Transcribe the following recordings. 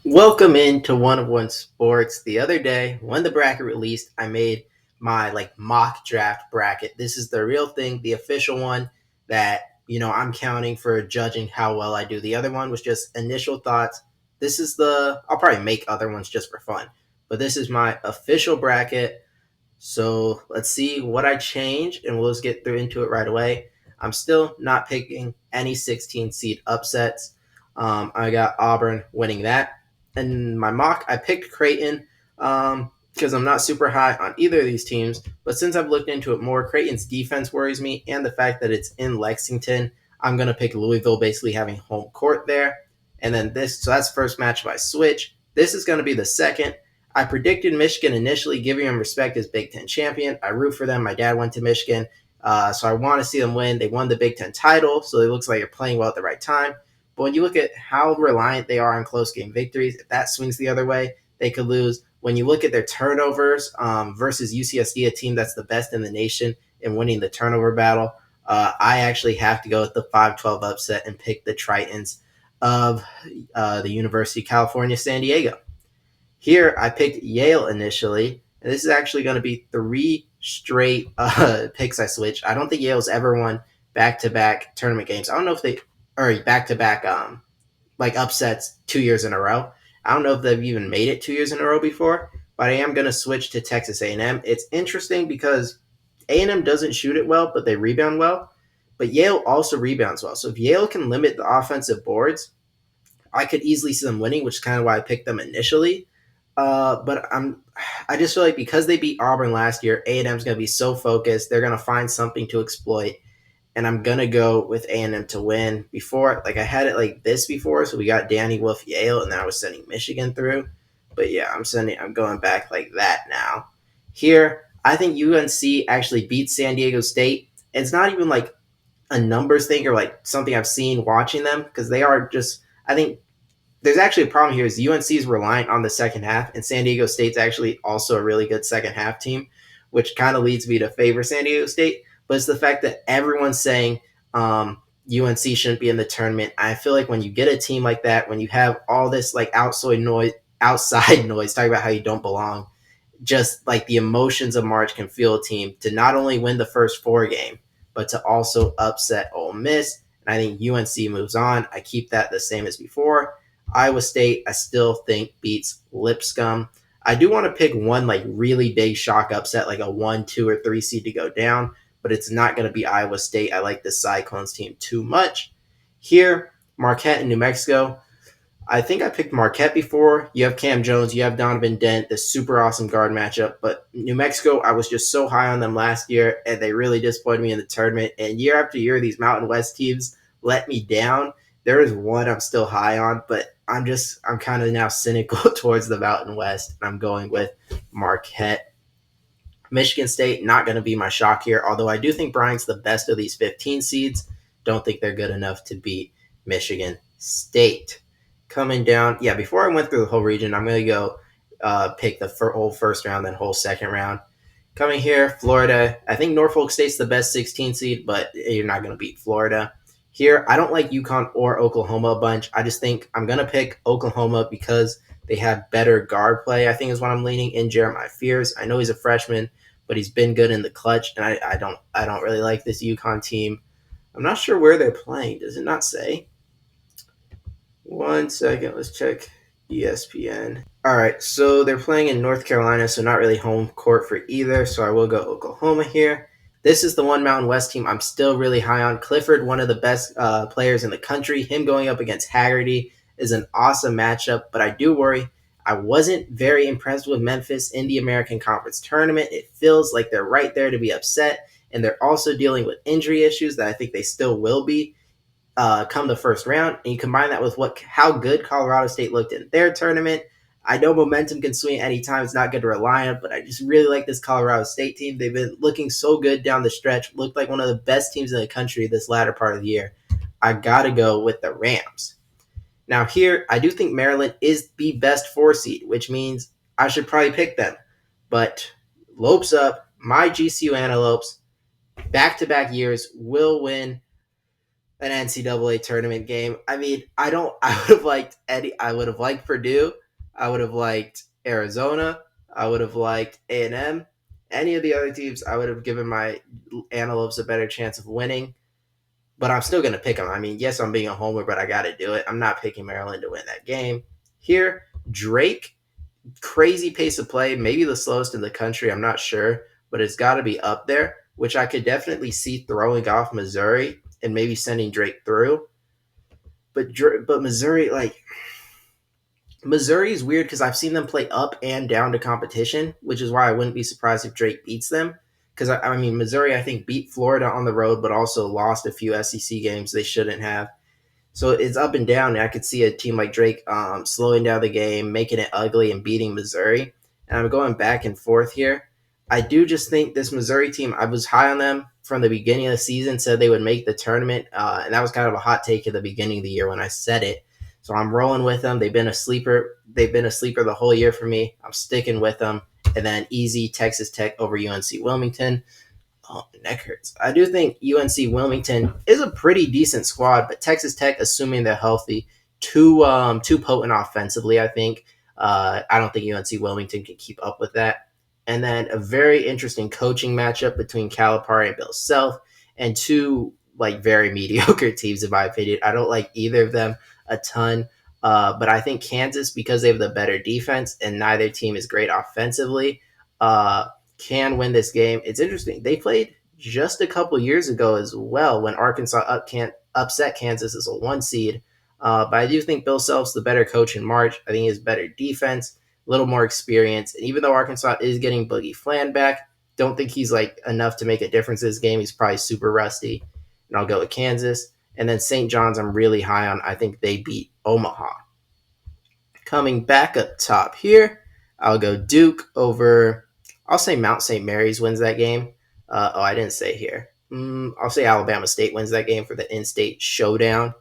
Welcome into One of One Sports. The other day, when the bracket released, I made my mock draft bracket. This is the real thing, the official one that I'm counting for judging how well I do. The other one was just initial thoughts. This is the I'll probably make other ones just for fun, but this is my official bracket. So let's see what I changed, and we'll just get through into it right away. I'm still not picking any 16 seed upsets. I got Auburn winning that. And my mock, I picked Creighton because I'm not super high on either of these teams. But since I've looked into it more, Creighton's defense worries me, and the fact that it's in Lexington, I'm going to pick Louisville basically having home court there. And then so that's first match by switch. This is going to be the second. I predicted Michigan initially, giving them respect as Big Ten champion. I root for them. My dad went to Michigan, so I want to see them win. They won the Big Ten title, so it looks like they're playing well at the right time. But when you look at how reliant they are on close game victories, if that swings the other way, they could lose. When you look at their turnovers versus UCSD, a team that's the best in the nation in winning the turnover battle, I actually have to go with the 5-12 upset and pick the Tritons of the University of California, San Diego. Here, I picked Yale initially, and this is actually going to be three straight picks I switched. I don't think Yale's ever won back-to-back tournament games. I don't know if they or back-to-back upsets 2 years in a row. I don't know if they've even made it 2 years in a row before, but I am going to switch to Texas A&M. It's interesting because A&M doesn't shoot it well, but they rebound well. But Yale also rebounds well. So if Yale can limit the offensive boards, I could easily see them winning, which is kind of why I picked them initially. I just feel like because they beat Auburn last year, A&M's going to be so focused. They're going to find something to exploit, and I'm going to go with A&M to win. Before, I had it like this before, so we got Danny Wolf Yale, and then I was sending Michigan through. But yeah, I'm going back like that now. Here, I think UNC actually beats San Diego State. It's not even like a numbers thing or like something I've seen watching them because they are just. I think there's actually a problem here is UNC is reliant on the second half, and San Diego State's actually also a really good second half team, which kind of leads me to favor San Diego State. But it's the fact that everyone's saying UNC shouldn't be in the tournament. I feel like when you get a team like that, when you have all this outside noise, talking about how you don't belong, just like the emotions of March can feel a team to not only win the first four game, but to also upset Ole Miss. And I think UNC moves on. I keep that the same as before. Iowa State, I still think beats Lipscomb. I do want to pick one really big shock upset, like a 1, 2, or 3 seed to go down, but it's not going to be Iowa State. I like the Cyclones team too much. Here, Marquette and New Mexico. I think I picked Marquette before. You have Cam Jones, you have Donovan Dent, this super awesome guard matchup. But New Mexico, I was just so high on them last year, and they really disappointed me in the tournament. And year after year, these Mountain West teams let me down. There is one I'm still high on, but I'm kind of now cynical towards the Mountain West, and I'm going with Marquette. Michigan State, not going to be my shock here, although I do think Bryant's the best of these 15 seeds. Don't think they're good enough to beat Michigan State. Coming down, yeah, before I went through the whole region, I'm going to go pick the whole first round, then whole second round. Coming here, Florida. I think Norfolk State's the best 16 seed, but you're not going to beat Florida. Here, I don't like UConn or Oklahoma a bunch. I just think I'm going to pick Oklahoma because they have better guard play, I think is what I'm leaning in Jeremiah Fears. I know he's a freshman, but he's been good in the clutch, and I don't really like this UConn team. I'm not sure where they're playing. Does it not say? 1 second, let's check ESPN. All right, so they're playing in North Carolina, so not really home court for either. So I will go Oklahoma here. This is the one Mountain West team I'm still really high on. Clifford, one of the best players in the country. Him going up against Haggerty is an awesome matchup, but I do worry. I wasn't very impressed with Memphis in the American Conference tournament. It feels like they're right there to be upset, and they're also dealing with injury issues that I think they still will be come the first round, and you combine that with how good Colorado State looked in their tournament. I know momentum can swing at any time. It's not good to rely on, but I just really like this Colorado State team. They've been looking so good down the stretch. Looked like one of the best teams in the country this latter part of the year. I got to go with the Rams. Now here, I do think Maryland is the best 4 seed, which means I should probably pick them. But Lopes up, my GCU Antelopes, back-to-back years will win an NCAA tournament game. I mean, I don't. I would have liked Eddie. I would have liked Purdue. I would have liked Arizona. I would have liked A&M. Any of the other teams, I would have given my Antelopes a better chance of winning. But I'm still going to pick them. I mean, yes, I'm being a homer, but I got to do it. I'm not picking Maryland to win that game. Here, Drake, crazy pace of play, maybe the slowest in the country. I'm not sure, but it's got to be up there, which I could definitely see throwing off Missouri and maybe sending Drake through. But Missouri, like Missouri is weird because I've seen them play up and down to competition, which is why I wouldn't be surprised if Drake beats them. Because I mean, Missouri, I think beat Florida on the road, but also lost a few SEC games they shouldn't have. So it's up and down. And I could see a team like Drake slowing down the game, making it ugly, and beating Missouri. And I'm going back and forth here. I do just think this Missouri team, I was high on them from the beginning of the season, said they would make the tournament. And that was kind of a hot take at the beginning of the year when I said it. So I'm rolling with them. They've been a sleeper. They've been a sleeper the whole year for me. I'm sticking with them. And then easy Texas Tech over UNC Wilmington. Oh, neck hurts. I do think UNC Wilmington is a pretty decent squad, but Texas Tech, assuming they're healthy, too potent offensively. I think. I don't think UNC Wilmington can keep up with that. And then a very interesting coaching matchup between Calipari and Bill Self, and two like very mediocre teams in my opinion. I don't like either of them a ton. But I think Kansas, because they have the better defense and neither team is great offensively, can win this game. It's interesting. They played just a couple years ago as well when Arkansas upset Kansas as a 1 seed. But I do think Bill Self's the better coach in March. I think he has better defense, a little more experience. And even though Arkansas is getting Boogie Fland back, don't think he's like enough to make a difference this game. He's probably super rusty. And I'll go with Kansas. And then St. John's, I'm really high on. I think they beat Omaha. Coming back up top here, I'll go Duke over. I'll say Mount St. Mary's wins that game. I didn't say here. I'll say Alabama State wins that game for the in-state showdown.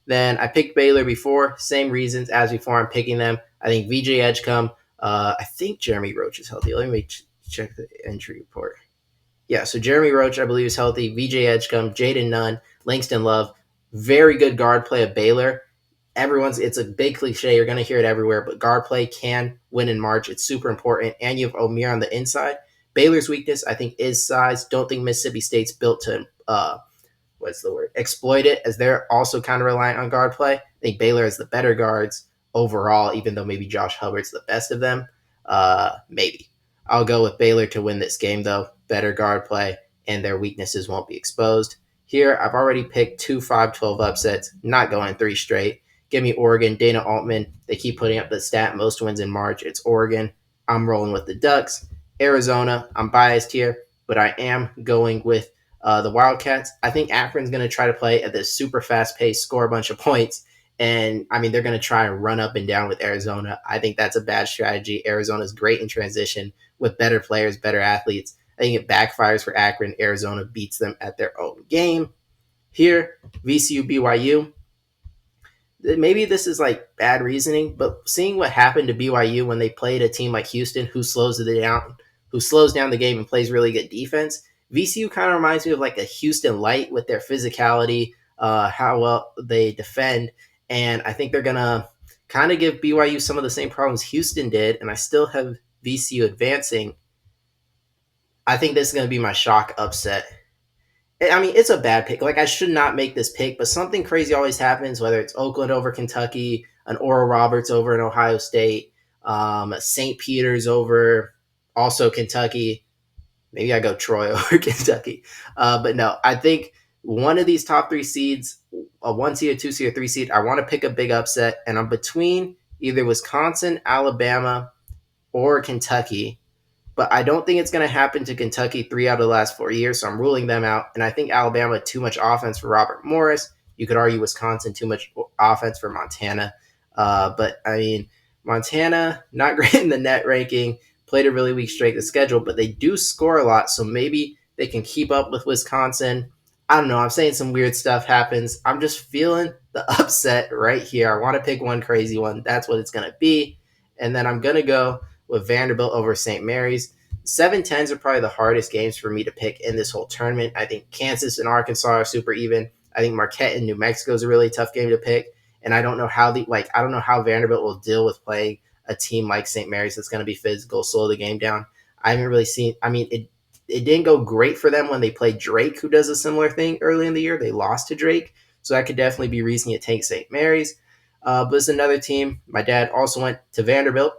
Then I picked Baylor before, same reasons as before. I'm picking them. I think VJ Edgecombe. I think Jeremy Roach is healthy. Let me check the injury report. Yeah, so Jeremy Roach, I believe, is healthy. VJ Edgecombe, Jaden Nunn, Langston Love, very good guard play of Baylor. It's a big cliche. You're going to hear it everywhere, but guard play can win in March. It's super important. And you have Omier on the inside. Baylor's weakness, I think, is size. Don't think Mississippi State's built to, exploit it, as they're also kind of reliant on guard play. I think Baylor has the better guards overall, even though maybe Josh Hubbard's the best of them. Maybe. I'll go with Baylor to win this game, though. Better guard play, and their weaknesses won't be exposed. Here, I've already picked 2 5-12 upsets, not going 3 straight. Give me Oregon, Dana Altman. They keep putting up the stat most wins in March. It's Oregon. I'm rolling with the Ducks. Arizona, I'm biased here, but I am going with the Wildcats. I think Akron's going to try to play at this super fast pace, score a bunch of points. And I mean, they're going to try and run up and down with Arizona. I think that's a bad strategy. Arizona's great in transition with better players, better athletes. I think it backfires for Akron. Arizona beats them at their own game. Here, VCU BYU. Maybe this is like bad reasoning, but seeing what happened to BYU when they played a team like Houston who slows down the game and plays really good defense, VCU kind of reminds me of like a Houston light with their physicality, how well they defend, and I think they're gonna kind of give BYU some of the same problems Houston did, and I still have VCU advancing. I think this is gonna be my shock upset. I mean, it's a bad pick. Like, I should not make this pick, but something crazy always happens, whether it's Oakland over Kentucky, an Oral Roberts over in Ohio State, St. Peter's over also Kentucky. Maybe I go Troy over Kentucky. But no, I think one of these top 3 seeds, a 1 seed, a 2 seed, or 3 seed, I want to pick a big upset, and I'm between either Wisconsin, Alabama, or Kentucky. But I don't think it's going to happen to Kentucky 3 out of the last 4 years, so I'm ruling them out. And I think Alabama, too much offense for Robert Morris. You could argue Wisconsin, too much offense for Montana. But, I mean, Montana, not great in the net ranking, played a really weak strength of schedule, but they do score a lot, so maybe they can keep up with Wisconsin. I don't know. I'm saying some weird stuff happens. I'm just feeling the upset right here. I want to pick one crazy one. That's what it's going to be. And then I'm going to go with Vanderbilt over St. Mary's. 7-10s are probably the hardest games for me to pick in this whole tournament. I think Kansas and Arkansas are super even. I think Marquette in New Mexico is a really tough game to pick, and I don't know how I don't know how Vanderbilt will deal with playing a team like St. Mary's that's going to be physical, slow the game down. I haven't really seen. I mean, it didn't go great for them when they played Drake, who does a similar thing early in the year. They lost to Drake, so that could definitely be reason to take St. Mary's. But it's another team. My dad also went to Vanderbilt.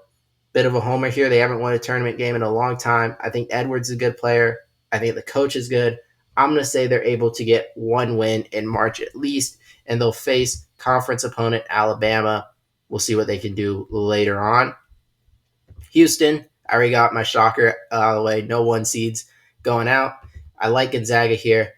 Bit of a homer here. They haven't won a tournament game in a long time. I think Edwards is a good player. I think the coach is good. I'm going to say they're able to get one win in March at least, and they'll face conference opponent Alabama. We'll see what they can do later on. Houston, I already got my shocker out of the way. No one seeds going out. I like Gonzaga here.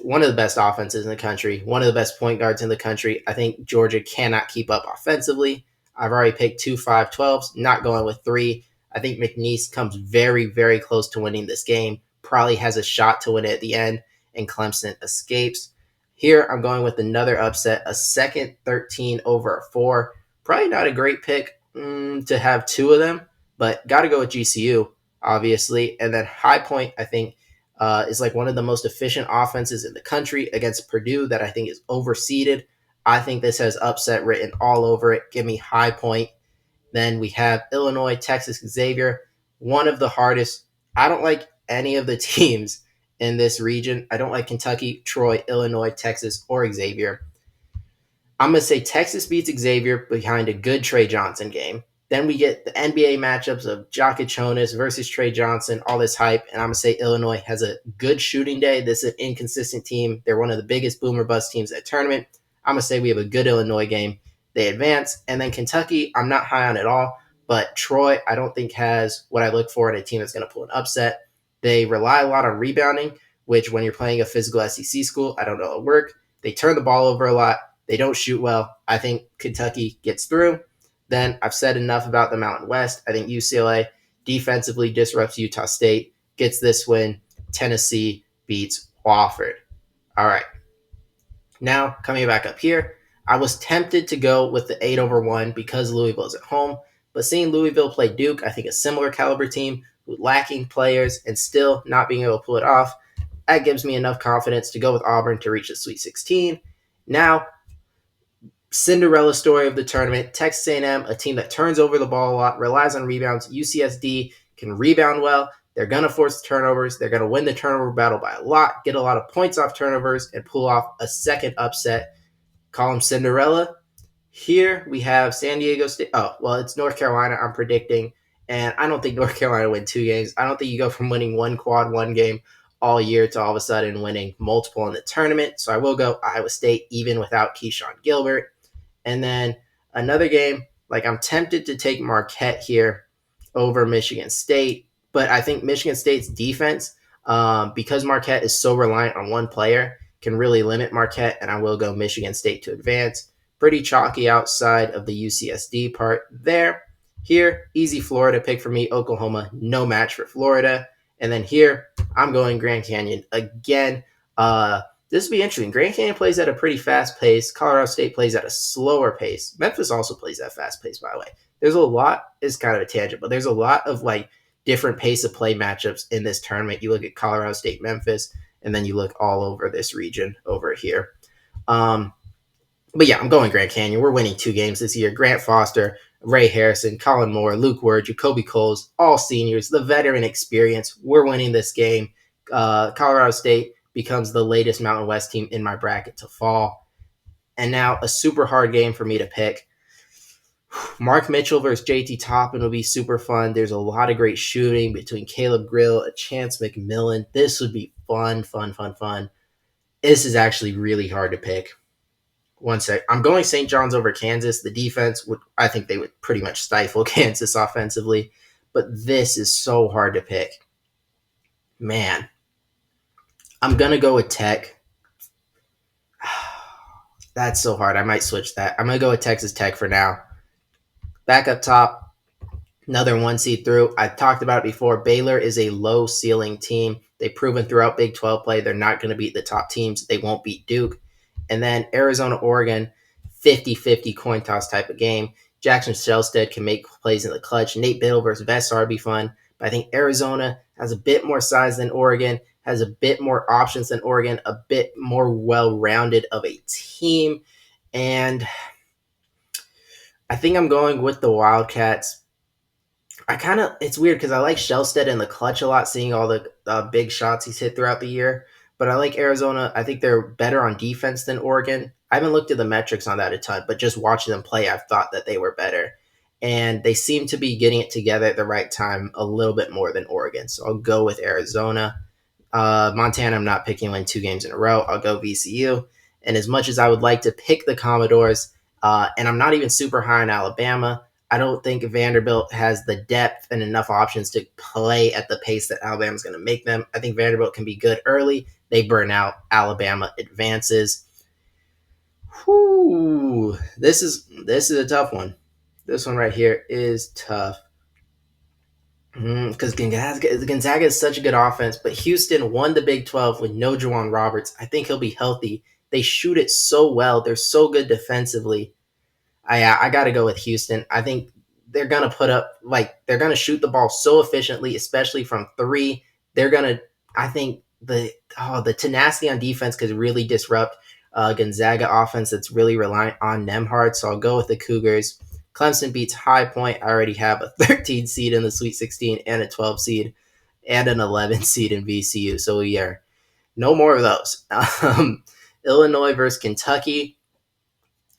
One of the best offenses in the country, one of the best point guards in the country. I think Georgia cannot keep up offensively. I've already picked 2 5-12s, not going with 3. I think McNeese comes very, very close to winning this game, probably has a shot to win it at the end, and Clemson escapes. Here, I'm going with another upset, a second 13 over a 4. Probably not a great pick to have 2 of them, but got to go with GCU, obviously. And then High Point, I think, is like one of the most efficient offenses in the country against Purdue that I think is overseeded. I think this has upset written all over it. Give me High Point. Then we have Illinois, Texas, Xavier. One of the hardest. I don't like any of the teams in this region. I don't like Kentucky, Troy, Illinois, Texas, or Xavier. I'm going to say Texas beats Xavier behind a good Trey Johnson game. Then we get the NBA matchups of Jaka Jonas versus Trey Johnson, all this hype. And I'm going to say Illinois has a good shooting day. This is an inconsistent team. They're one of the biggest boomer bust teams at tournament. I'm going to say we have a good Illinois game. They advance. And then Kentucky, I'm not high on at all. But Troy, I don't think has what I look for in a team that's going to pull an upset. They rely a lot on rebounding, which when you're playing a physical SEC school, I don't know it'll work. They turn the ball over a lot. They don't shoot well. I think Kentucky gets through. Then I've said enough about the Mountain West. I think UCLA defensively disrupts Utah State, gets this win. Tennessee beats Wofford. All right. Now, coming back up here, I was tempted to go with the 8 over 1 because Louisville is at home. But seeing Louisville play Duke, I think a similar caliber team, lacking players and still not being able to pull it off, that gives me enough confidence to go with Auburn to reach the Sweet 16. Now, Cinderella story of the tournament, Texas A&M, a team that turns over the ball a lot, relies on rebounds. UCSD can rebound well. They're going to force turnovers. They're going to win the turnover battle by a lot, get a lot of points off turnovers, and pull off a second upset. Call them Cinderella. Here we have San Diego State. Oh, well, it's North Carolina I'm predicting, and I don't think North Carolina win 2 games. I don't think you go from winning one quad 1 game all year to all of a sudden winning multiple in the tournament. So I will go Iowa State even without Keyshawn Gilbert. And then another game, like I'm tempted to take Marquette here over Michigan State, but I think Michigan State's defense, because Marquette is so reliant on one player, can really limit Marquette, and I will go Michigan State to advance. Pretty chalky outside of the UCSD part there. Here, easy Florida pick for me. Oklahoma, no match for Florida. And then here, I'm going Grand Canyon again. This will be interesting. Grand Canyon plays at a pretty fast pace. Colorado State plays at a slower pace. Memphis also plays at fast pace, by the way. There's a lot, it's kind of a tangent, but there's a lot of like different pace of play matchups in this tournament. You look at Colorado State, Memphis, and then you look all over this region over here. But yeah, I'm going Grand Canyon. We're winning 2 games this year. Grant Foster, Ray Harrison, Colin Moore, Luke Ward, Jacoby Coles, all seniors, the veteran experience. We're winning this game. Colorado State becomes the latest Mountain West team in my bracket to fall. And now a super hard game for me to pick. Mark Mitchell versus JT Toppin will be super fun. There's a lot of great shooting between Caleb Grill and Chance McMillan. This would be fun. This is actually really hard to pick. One sec. I'm going St. John's over Kansas. The defense I think they would pretty much stifle Kansas offensively. But this is so hard to pick. Man. I'm going to go with Tech. That's so hard. I might switch that. I'm going to go with Texas Tech for now. Back up top, another 1 seed through. I've talked about it before. Baylor is a low ceiling team. They've proven throughout Big 12 play they're not going to beat the top teams. They won't beat Duke. And then Arizona, Oregon, 50-50 coin toss type of game. Jackson Shelstead can make plays in the clutch. Nate Biddle versus Vessar would be fun. But I think Arizona has a bit more size than Oregon. has a bit more options than Oregon, a bit more well-rounded of a team, and I think I'm going with the Wildcats. It's weird because I like Shellstead in the clutch a lot, seeing all the big shots he's hit throughout the year. But I like Arizona. I think they're better on defense than Oregon. I haven't looked at the metrics on that a ton, but just watching them play, I've thought that they were better. And they seem to be getting it together at the right time a little bit more than Oregon. So I'll go with Arizona. Montana, I'm not picking win 2 games in a row. I'll go VCU. And as much as I would like to pick the Commodores, and I'm not even super high on Alabama, I don't think Vanderbilt has the depth and enough options to play at the pace that Alabama's going to make them. I think Vanderbilt can be good early. They burn out. Alabama advances. Whew. This is a tough one. This one right here is tough. Because Gonzaga is such a good offense, but Houston won the Big 12 with no Juwan Roberts. I think he'll be healthy. They shoot it so well. They're so good defensively. I got to go with Houston. I think they're going to they're going to shoot the ball so efficiently, especially from three. They're going to, I think the tenacity on defense could really disrupt Gonzaga offense that's really reliant on Nemhard. So I'll go with the Cougars. Clemson beats High Point. I already have a 13 seed in the Sweet 16 and a 12 seed and an 11 seed in VCU. So we are no more of those. Illinois versus Kentucky.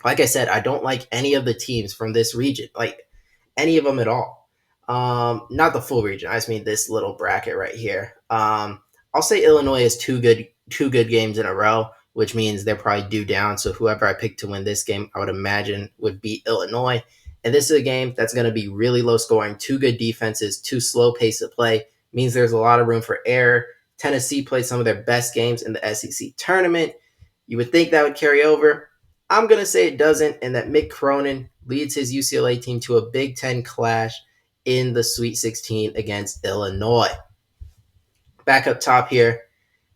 Like I said, I don't like any of the teams from this region, like any of them at all. Not the full region. I just mean this little bracket right here. I'll say Illinois is two good games in a row, which means they're probably due down. So whoever I pick to win this game, I would imagine would beat Illinois. And this is a game that's going to be really low scoring. Two good defenses, too slow pace of play means there's a lot of room for error. Tennessee played some of their best games in the SEC tournament. You would think that would carry over. I'm going to say it doesn't, and that Mick Cronin leads his UCLA team to a Big Ten clash in the Sweet 16 against Illinois. Back up top here,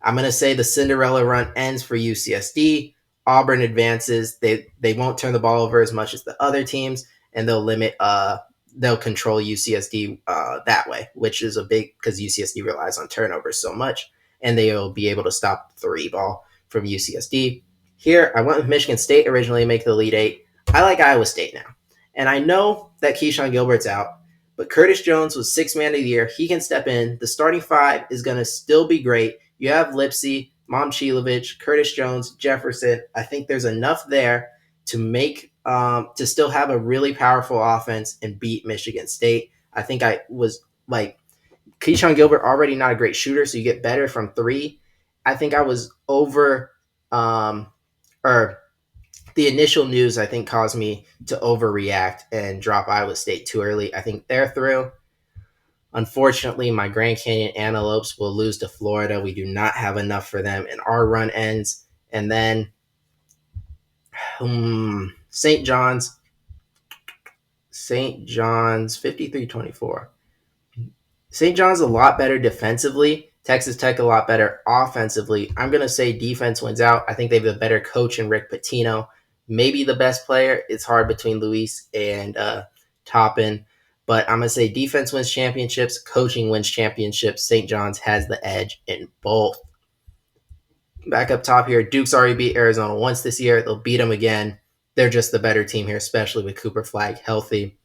I'm going to say the Cinderella run ends for UCSD. Auburn advances. They won't turn the ball over as much as the other teams, and they'll control UCSD that way, which is a big because UCSD relies on turnovers so much, and they will be able to stop the three ball from UCSD. Here, I went with Michigan State originally to make the Elite Eight. I like Iowa State now. And I know that Keyshawn Gilbert's out, but Curtis Jones was sixth man of the year. He can step in. The starting five is going to still be great. You have Lipsey, Momcilovic, Curtis Jones, Jefferson. I think there's enough there to make to still have a really powerful offense and beat Michigan State. I think I was like Keyshawn Gilbert already not a great shooter, so you get better from three. I think I was over or the initial news I think caused me to overreact and drop Iowa State too early. I think they're through. Unfortunately, my Grand Canyon Antelopes will lose to Florida. We do not have enough for them, and our run ends. And then St. John's 53-24. St. John's a lot better defensively. Texas Tech a lot better offensively. I'm going to say defense wins out. I think they have a better coach in Rick Pitino. Maybe the best player. It's hard between Luis and Toppin. But I'm going to say defense wins championships. Coaching wins championships. St. John's has the edge in both. Back up top here, Duke's already beat Arizona once this year. They'll beat them again. They're just the better team here, especially with Cooper Flag healthy.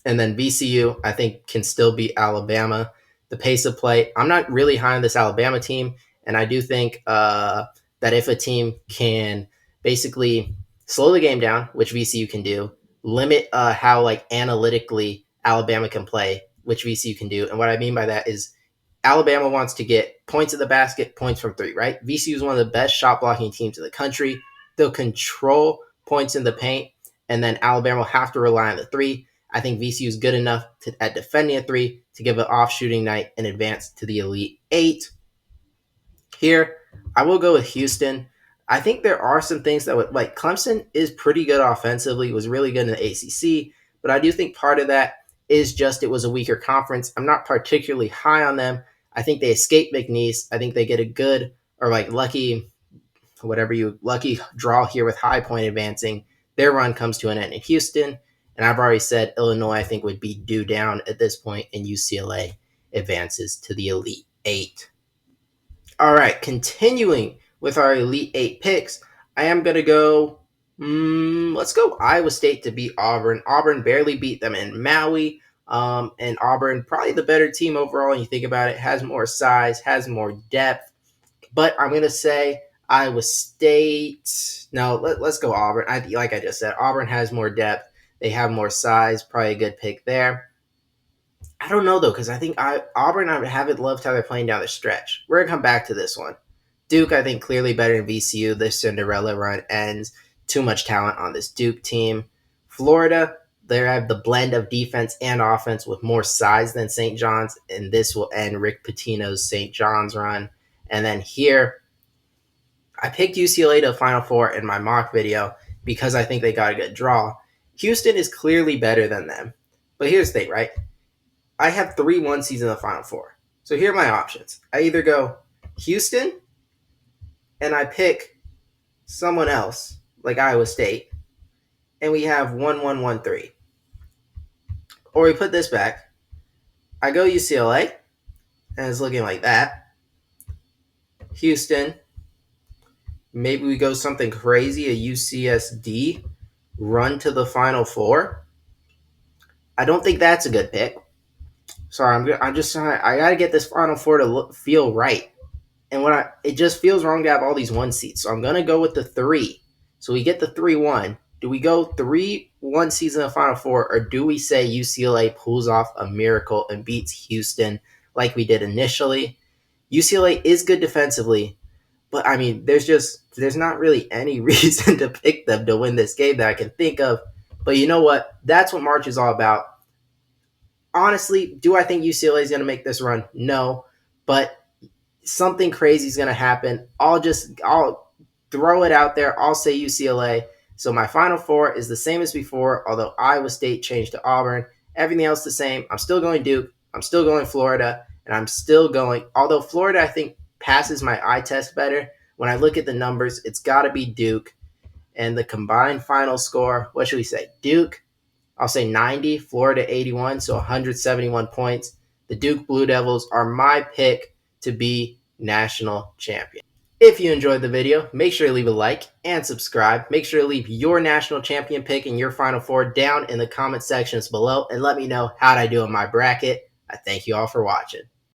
And then VCU, I think, can still beat Alabama. The pace of play, I'm not really high on this Alabama team. And I do think that if a team can basically slow the game down, which VCU can do, limit how analytically Alabama can play, which VCU can do. And what I mean by that is Alabama wants to get points at the basket, points from three, right? VCU is one of the best shot blocking teams in the country. They'll control points in the paint, and then Alabama will have to rely on the three. I think VCU is good enough at defending a three to give an off shooting night and advance to the Elite Eight. Here, I will go with Houston. I think there are some things that would Clemson is pretty good offensively, was really good in the ACC, but I do think part of that is just it was a weaker conference. I'm not particularly high on them. I think they escape McNeese. I think they get a good or lucky draw here with High Point advancing. Their run comes to an end in Houston. And I've already said Illinois, I think, would be due down at this point, and UCLA advances to the Elite Eight. All right, continuing with our Elite Eight picks, I am going to go. Let's go Iowa State to beat Auburn. Auburn barely beat them in Maui. And Auburn, probably the better team overall. When you think about it, has more size, has more depth. But I'm going to say Iowa State. No, let's go Auburn. Like I just said, Auburn has more depth. They have more size. Probably a good pick there. I don't know though, because I think Auburn, I haven't loved how they're playing down the stretch. We're gonna come back to this one. Duke, I think clearly better than VCU. This Cinderella run ends. Too much talent on this Duke team. Florida, they have the blend of defense and offense with more size than St. John's, and this will end Rick Pitino's St. John's run. And then here, I picked UCLA to the Final Four in my mock video because I think they got a good draw. Houston is clearly better than them. But here's the thing, right? I have 3 1 seeds in the Final Four. So here are my options. I either go Houston and I pick someone else, like Iowa State, and we have 1-1-1-3. Or we put this back. I go UCLA, and it's looking like that. Houston, maybe we go something crazy, a UCSD run to the Final Four. I don't think that's a good pick. Sorry, I got to get this Final Four to feel right. And it just feels wrong to have all these 1 seeds. So I'm going to go with the 3. So we get the 3-1. Do we go 3-1 seeds in the Final Four, or do we say UCLA pulls off a miracle and beats Houston like we did initially? UCLA is good defensively, but I mean, there's not really any reason to pick them to win this game that I can think of. But you know what? That's what March is all about. Honestly, do I think UCLA is going to make this run? No, but something crazy is going to happen. I'll throw it out there. I'll say UCLA. So my Final Four is the same as before, although Iowa State changed to Auburn. Everything else the same. I'm still going Duke. I'm still going Florida. And I'm still going, although Florida, I think, passes my eye test better. When I look at the numbers, it's got to be Duke. And the combined final score, what should we say? Duke, I'll say 90, Florida 81, so 171 points. The Duke Blue Devils are my pick to be national champion. If you enjoyed the video, make sure to leave a like and subscribe. Make sure to leave your national champion pick and your Final Four down in the comment sections below and let me know how I do in my bracket. I thank you all for watching.